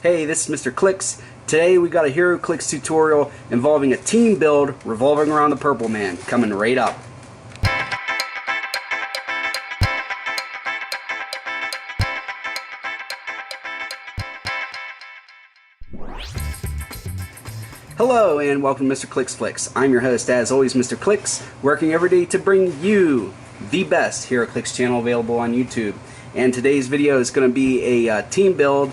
Hey, this is Mr. Clicks. Today we got a Heroclix tutorial involving a team build revolving around the Purple Man, coming right up. Hello and welcome to Mr. Clicks Flicks. I'm your host, as always, Mr. Clicks, working every day to bring you the best Heroclix channel available on YouTube. And today's video is going to be a team build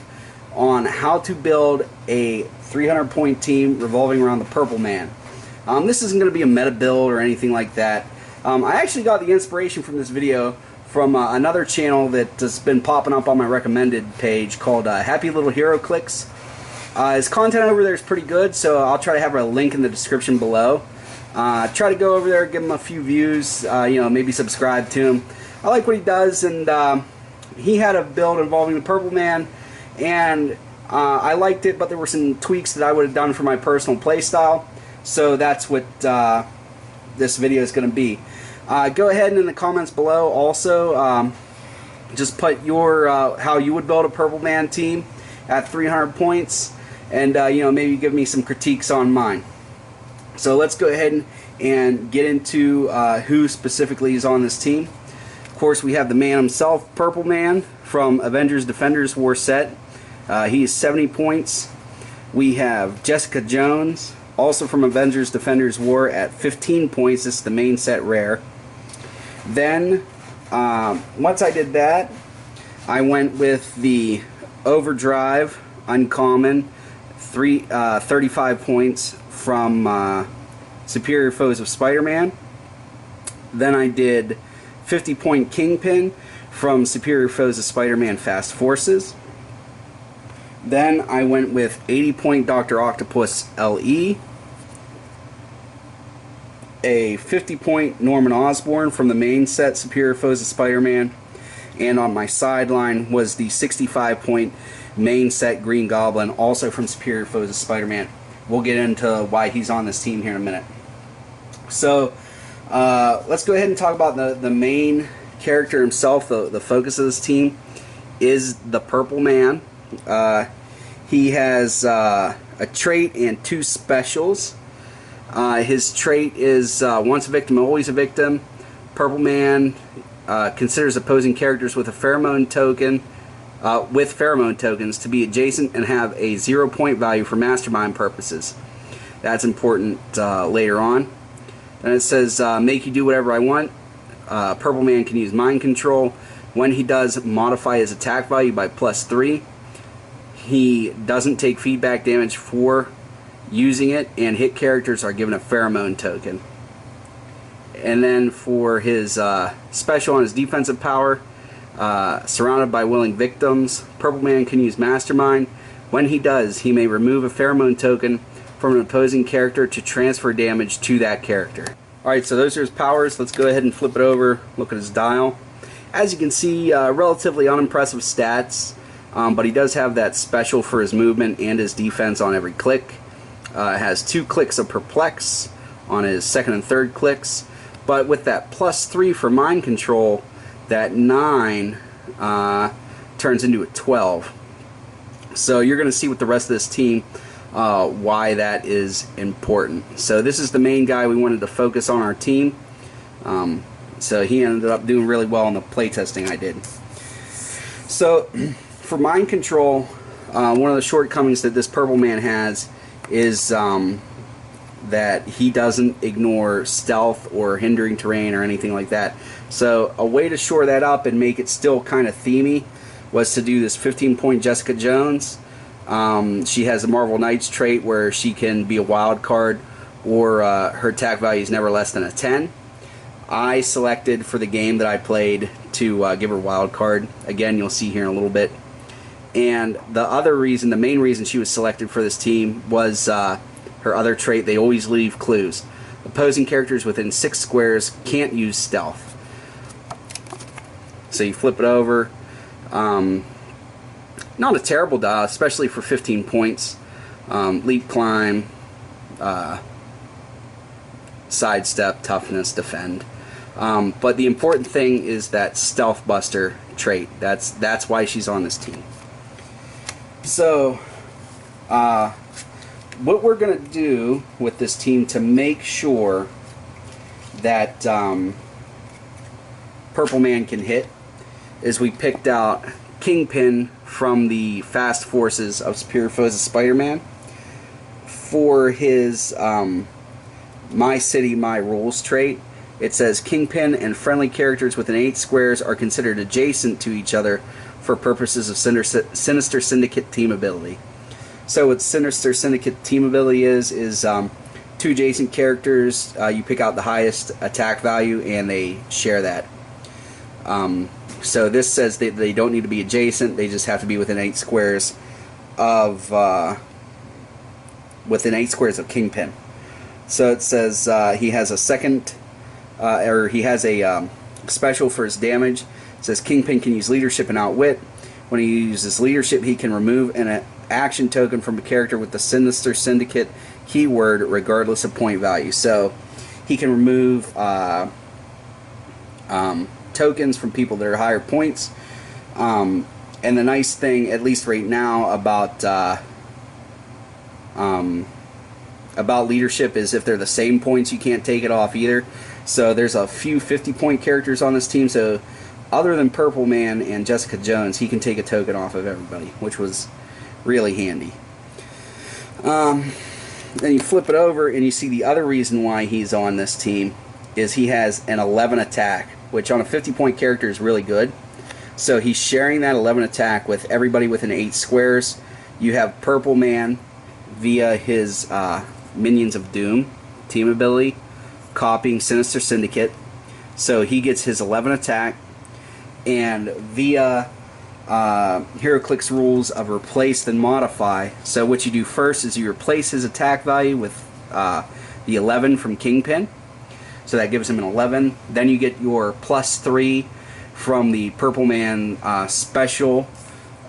on how to build a 300 point team revolving around the Purple Man. This isn't going to be a meta build or anything like that. I actually got the inspiration from this video from another channel that has been popping up on my recommended page called Happy Little Heroclix. His content over there is pretty good, so I'll try to have a link in the description below. Try to go over there, give him a few views, maybe subscribe to him. I like what he does, and he had a build involving the Purple Man, and I liked it, but there were some tweaks that I would have done for my personal playstyle, so that's what this video is going to be. Go ahead and in the comments below also just put your how you would build a Purple Man team at 300 points, and maybe give me some critiques on mine. So let's go ahead and get into who specifically is on this team. Of course, we have the man himself, Purple Man, from Avengers Defenders War set. He is 70 points. We have Jessica Jones, also from Avengers Defenders War, at 15 points. This is the main set rare. Then, once I did that, I went with the Overdrive Uncommon, 35 points from Superior Foes of Spider-Man. Then I did 50 point Kingpin from Superior Foes of Spider-Man Fast Forces. Then I went with 80 point Dr. Octopus LE, a 50 point Norman Osborn from the main set Superior Foes of Spider-Man, and on my sideline was the 65 point main set Green Goblin, also from Superior Foes of Spider-Man. We'll get into why he's on this team here in a minute. So let's go ahead and talk about the main character himself. The focus of this team is the Purple Man. He has a trait and two specials. His trait is once a victim, always a victim. Purple Man considers opposing characters with a pheromone token, with pheromone tokens, to be adjacent and have a 0 point value for mastermind purposes. That's important later on. Then it says, make you do whatever I want. Purple Man can use mind control. When he does, modify his attack value by +3. He doesn't take feedback damage for using it, and hit characters are given a pheromone token. And then for his special on his defensive power, surrounded by willing victims, Purple Man can use Mastermind. When he does, he may remove a pheromone token from an opposing character to transfer damage to that character. Alright, so those are his powers. Let's go ahead and flip it over, look at his dial. As you can see, relatively unimpressive stats, but he does have that special for his movement and his defense on every click. Has 2 clicks of Perplex on his second and third clicks, but with that +3 for mind control, that 9 turns into a 12. So you're going to see with the rest of this team why that is important. So this is the main guy we wanted to focus on our team. So he ended up doing really well in the playtesting I did. So for mind control, one of the shortcomings that this Purple Man has is that he doesn't ignore stealth or hindering terrain or anything like that. So a way to shore that up and make it still kind of themey was to do this 15 point Jessica Jones. She has a Marvel Knights trait where she can be a wild card, or her attack value is never less than a 10. I selected for the game that I played to give her wild card. Again, you'll see here in a little bit. And the other reason, the main reason she was selected for this team was her other trait, they always leave clues. Opposing characters within 6 squares can't use stealth. So you flip it over. Not a terrible dial, especially for 15 points. Leap, climb, sidestep, toughness, defend. But the important thing is that Stealth Buster trait. That's why she's on this team. So What we're going to do with this team to make sure that Purple Man can hit is we picked out Kingpin from the Fast Forces of Superior Foes of Spider-Man for his My City, My Rules trait. It says Kingpin and friendly characters within 8 squares are considered adjacent to each other for purposes of Sinister Syndicate team ability. So what Sinister Syndicate team ability is 2 adjacent characters, you pick out the highest attack value and they share that. So this says that they don't need to be adjacent, they just have to be within 8 squares of Kingpin. So it says he has a second, or he has a special for his damage. It says Kingpin can use leadership and outwit. When he uses leadership, he can remove an action token from a character with the Sinister Syndicate keyword regardless of point value. So he can remove tokens from people that are higher points. And the nice thing, at least right now, about leadership is if they're the same points, you can't take it off either. So there's a few 50-point characters on this team, so other than Purple Man and Jessica Jones, he can take a token off of everybody, which was really handy. Then you flip it over and you see the other reason why he's on this team is he has an 11 attack, which on a 50-point character is really good. So he's sharing that 11 attack with everybody within 8 squares. You have Purple Man via his Minions of Doom team ability, copying Sinister Syndicate. So he gets his 11 attack, and via Heroclix rules of replace then modify. So what you do first is you replace his attack value with the 11 from Kingpin. So that gives him an 11. Then you get your +3 from the Purple Man special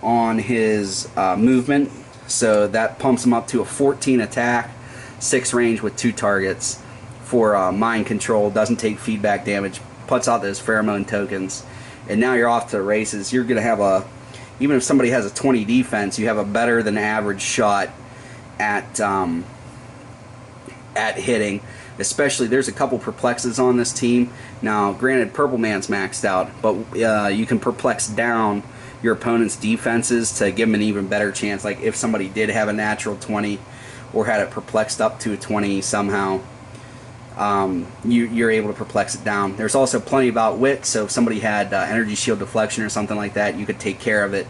on his movement. So that pumps him up to a 14 attack, 6 range with 2 targets for mind control, doesn't take feedback damage, puts out those pheromone tokens, and now you're off to the races. You're going to have even if somebody has a 20 defense, you have a better than average shot at hitting. Especially, there's a couple perplexes on this team. Now, granted, Purple Man's maxed out, but you can perplex down your opponent's defenses to give them an even better chance. Like if somebody did have a natural 20 or had it perplexed up to a 20 somehow, you're able to perplex it down. There's also plenty of outwit, so if somebody had energy shield deflection or something like that, you could take care of it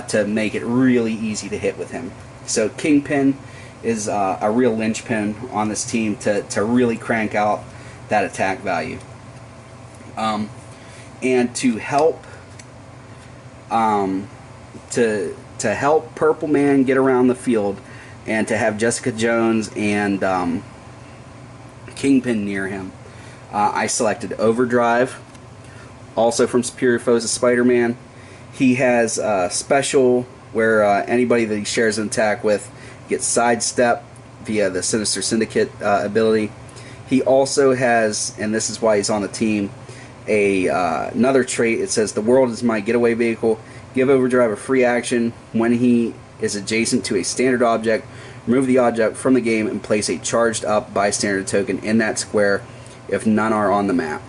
to make it really easy to hit with him. So Kingpin is a real linchpin on this team to really crank out that attack value. And to help to help Purple Man get around the field and to have Jessica Jones and Kingpin near him, I selected Overdrive, also from Superior Foes of Spider-Man. He has a special where anybody that he shares an attack with gets sidestep via the Sinister Syndicate ability. He also has, and this is why he's on the team, another trait. It says, the world is my getaway vehicle. Give Overdrive a free action when he is adjacent to a standard object. Remove the object from the game and place a charged up bystander token in that square if none are on the map.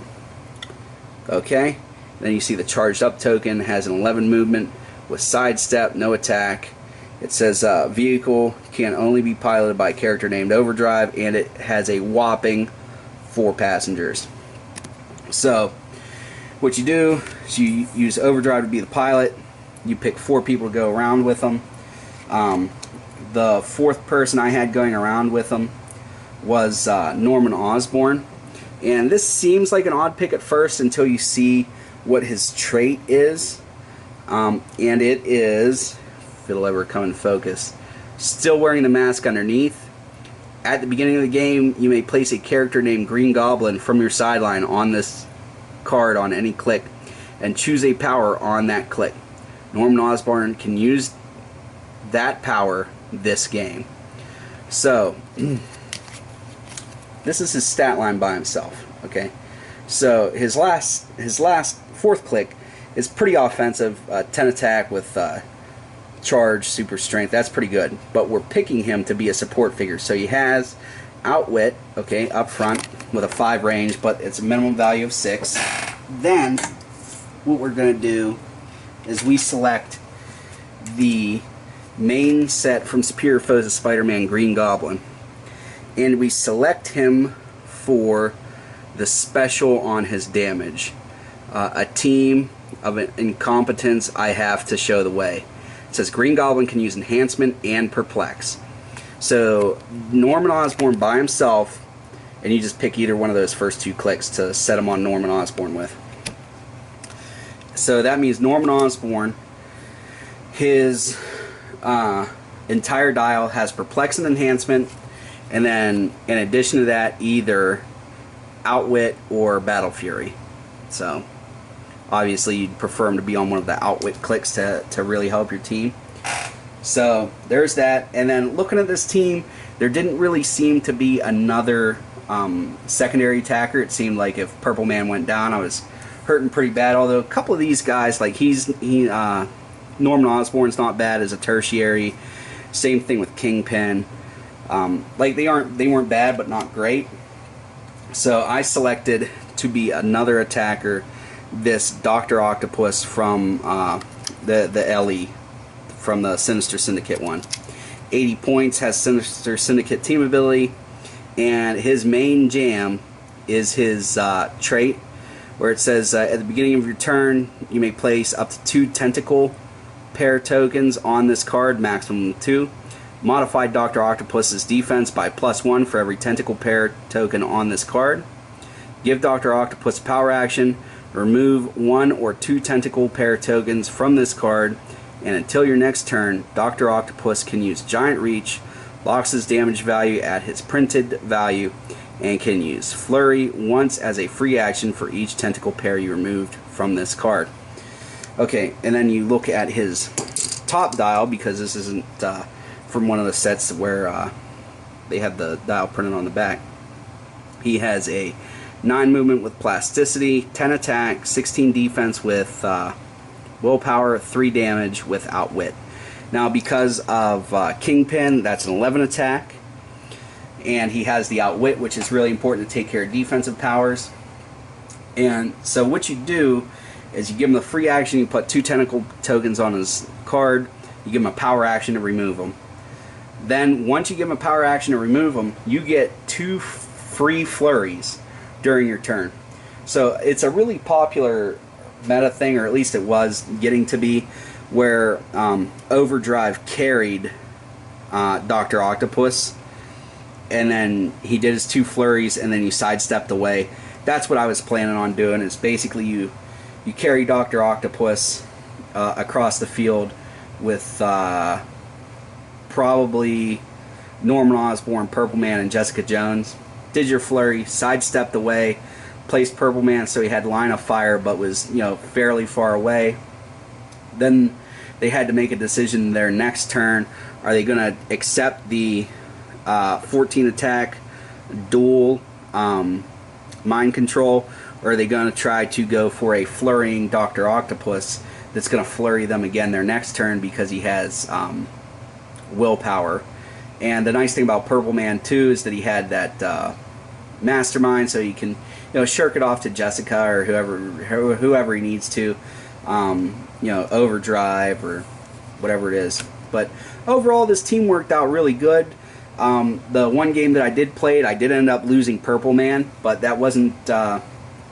Okay, then you see the charged up token has an 11 movement with sidestep, no attack. It says vehicle can only be piloted by a character named Overdrive, and it has a whopping 4 passengers. So what you do is you use Overdrive to be the pilot. You pick 4 people to go around with them. The 4th person I had going around with them was Norman Osborn. And this seems like an odd pick at first until you see what his trait is. And it is, if it'll ever come in focus, still wearing the mask underneath. At the beginning of the game, you may place a character named Green Goblin from your sideline on this card on any click and choose a power on that click. Norman Osborn can use that power this game. So this is his stat line by himself. Okay, so his last 4th click is pretty offensive. 10 attack with charge, super strength. That's pretty good. But we're picking him to be a support figure. So he has outwit, okay, up front with a 5 range, but it's a minimum value of 6. Then what we're going to do is we select the main set from Superior Foes of Spider-Man Green Goblin, and we select him for the special on his damage. A team of incompetence, I have to show the way. It says Green Goblin can use enhancement and perplex. So Norman Osborn by himself, and you just pick either one of those first 2 clicks to set him on Norman Osborn with. So that means Norman Osborn, his entire dial has perplex and enhancement, and then in addition to that, either outwit or battle fury. So obviously you'd prefer him to be on one of the outwit clicks to really help your team. So there's that. And then looking at this team, there didn't really seem to be another secondary attacker. It seemed like if Purple Man went down, I was hurting pretty bad. Although a couple of these guys, like Norman Osborn's not bad as a tertiary. Same thing with Kingpin. Like they weren't bad, but not great. So I selected to be another attacker this Dr. Octopus from the LE, from the Sinister Syndicate one. 80 points, has Sinister Syndicate team ability, and his main jam is his trait, where it says at the beginning of your turn you may place up to 2 tentacle pair tokens on this card, maximum 2. Modify Dr. Octopus's defense by +1 for every tentacle pair token on this card. Give Dr. Octopus a power action. Remove 1 or 2 tentacle pair tokens from this card, and until your next turn, Dr. Octopus can use Giant Reach, locks his damage value at his printed value, and can use Flurry once as a free action for each tentacle pair you removed from this card. Okay, and then you look at his top dial, because this isn't from one of the sets where they have the dial printed on the back. He has a 9 movement with plasticity, 10 attack, 16 defense with willpower, 3 damage with outwit. Now because of Kingpin, that's an 11 attack, and he has the outwit, which is really important to take care of defensive powers. And so what you do is you give him the free action, you put 2 tentacle tokens on his card, you give him a power action to remove them. Then once you give him a power action to remove them, you get 2 free flurries during your turn. So it's a really popular meta thing, or at least it was getting to be, where Overdrive carried Dr. Octopus, and then he did his 2 flurries, and then you sidestepped away. That's what I was planning on doing, is basically you carry Dr. Octopus across the field with probably Norman Osborn, Purple Man, and Jessica Jones. Did your flurry, sidestepped away, placed Purple Man so he had line of fire but was, fairly far away. Then they had to make a decision their next turn. Are they going to accept the 14 attack dual mind control, or are they going to try to go for a flurrying Dr. Octopus that's going to flurry them again their next turn because he has willpower? And the nice thing about Purple Man too is that he had that mastermind, so you can shirk it off to Jessica or whoever he needs to, overdrive or whatever it is. But overall, this team worked out really good. The one game that I did play, I did end up losing Purple Man, but that wasn't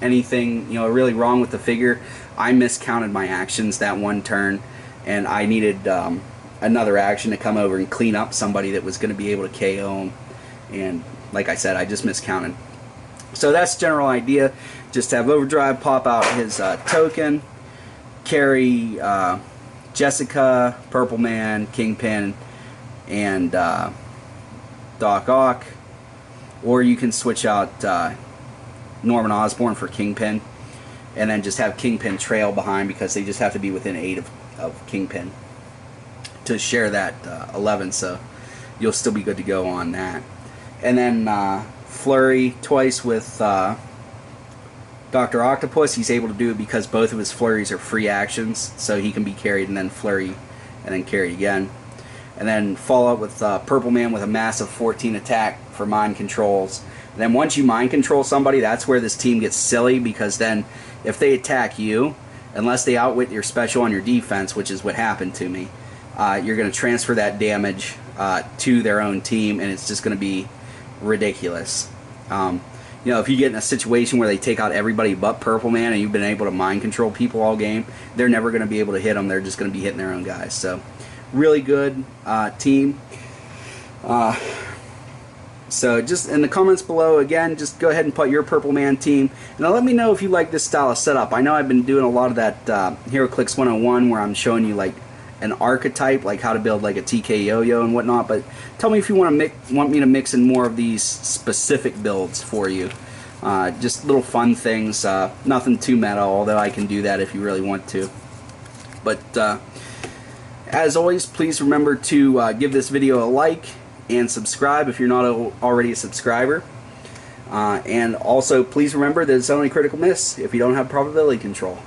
anything really wrong with the figure. I miscounted my actions that one turn, and I needed another action to come over and clean up somebody that was going to be able to KO him. And like I said, I just miscounted. So that's the general idea. Just have Overdrive pop out his token, carry Jessica, Purple Man, Kingpin, and Doc Ock. Or you can switch out Norman Osborn for Kingpin, and then just have Kingpin trail behind, because they just have to be within 8 of Kingpin to share that 11, so you'll still be good to go on that. And then flurry twice with Dr. Octopus. He's able to do it because both of his flurries are free actions, so he can be carried and then flurry and then carry again. And then follow up with Purple Man with a massive 14 attack for mind controls. And then once you mind control somebody, that's where this team gets silly, because then if they attack you, unless they outwit your special on your defense, which is what happened to me, you're going to transfer that damage to their own team, and it's just going to be ridiculous. You know, if you get in a situation where they take out everybody but Purple Man and you've been able to mind control people all game, they're never going to be able to hit them. They're just going to be hitting their own guys. So, really good team. So just in the comments below, again, just go ahead and put your Purple Man team. And now let me know if you like this style of setup. I know I've been doing a lot of that Heroclix 101 where I'm showing you like an archetype, like how to build like a TK yo-yo and whatnot. But tell me if you want me to mix in more of these specific builds for you. Just little fun things, nothing too meta, although I can do that if you really want to. But as always, please remember to give this video a like and subscribe if you're not already a subscriber. And also, please remember that it's only critical miss if you don't have probability control.